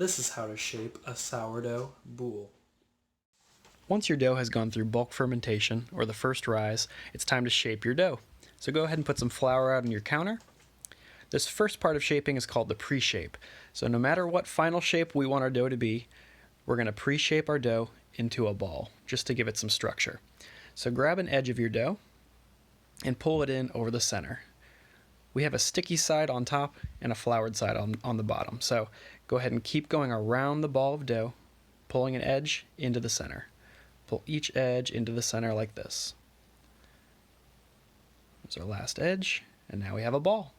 This is how to shape a sourdough boule. Once your dough has gone through bulk fermentation, or the first rise, it's time to shape your dough. So go ahead and put some flour out on your counter. This first part of shaping is called the pre-shape. So no matter what final shape we want our dough to be, we're going to pre-shape our dough into a ball, just to give it some structure. So grab an edge of your dough and pull it in over the center. We have a sticky side on top and a floured side on the bottom. So go ahead and keep going around the ball of dough, pulling an edge into the center. Pull each edge into the center like this. There's our last edge, and now we have a ball.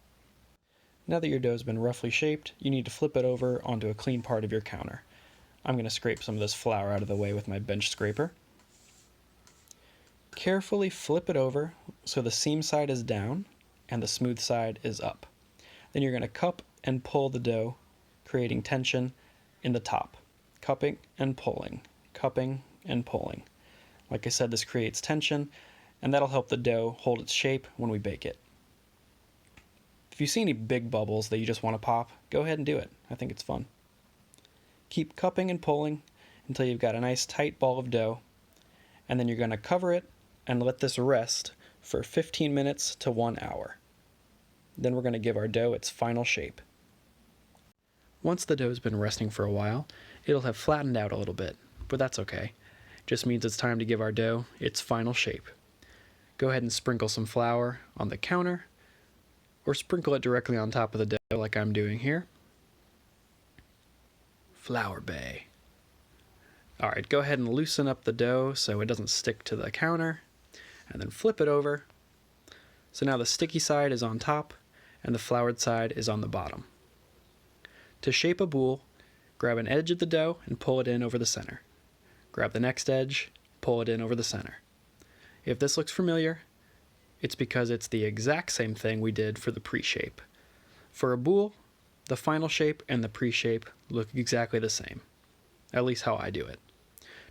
Now that your dough has been roughly shaped, you need to flip it over onto a clean part of your counter. I'm going to scrape some of this flour out of the way with my bench scraper. Carefully flip it over so the seam side is down and the smooth side is up. Then you're going to cup and pull the dough, creating tension in the top. Cupping and pulling, cupping and pulling. Like I said, this creates tension, and that'll help the dough hold its shape when we bake it. If you see any big bubbles that you just want to pop, go ahead and do it. I think it's fun. Keep cupping and pulling until you've got a nice tight ball of dough, and then you're going to cover it and let this rest for 15 minutes to 1 hour. Then we're going to give our dough its final shape. Once the dough's been resting for a while, it'll have flattened out a little bit, but that's okay. It just means it's time to give our dough its final shape. Go ahead and sprinkle some flour on the counter, or sprinkle it directly on top of the dough like I'm doing here. Flour bay. Alright, go ahead and loosen up the dough so it doesn't stick to the counter, and then flip it over. So now the sticky side is on top, and the floured side is on the bottom. To shape a boule, grab an edge of the dough and pull it in over the center. Grab the next edge, pull it in over the center. If this looks familiar, it's because it's the exact same thing we did for the pre-shape. For a boule, the final shape and the pre-shape look exactly the same, at least how I do it.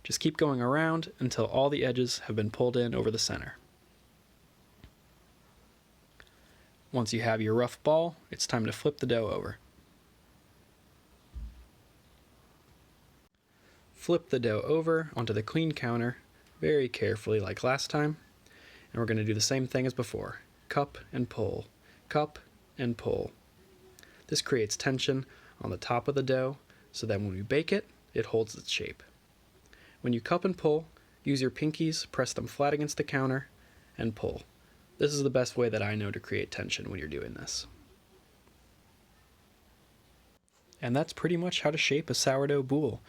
Just keep going around until all the edges have been pulled in over the center. Once you have your rough ball, it's time to flip the dough over. Flip the dough over onto the clean counter very carefully like last time, and we're going to do the same thing as before. Cup and pull, cup and pull. This creates tension on the top of the dough so that when we bake it, it holds its shape. When you cup and pull, use your pinkies, press them flat against the counter, and pull. This is the best way that I know to create tension when you're doing this. And that's pretty much how to shape a sourdough boule.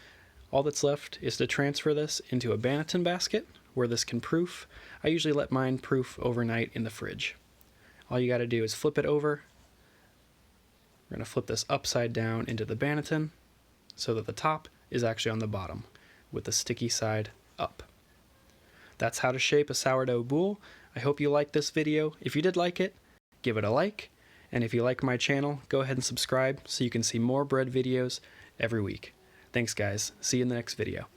All that's left is to transfer this into a Banneton basket where this can proof. I usually let mine proof overnight in the fridge. All you got to do is flip it over. We're going to flip this upside down into the Banneton so that the top is actually on the bottom with the sticky side up. That's how to shape a sourdough boule. I hope you liked this video. If you did like it, give it a like. And if you like my channel, go ahead and subscribe so you can see more bread videos every week. Thanks guys. See you in the next video.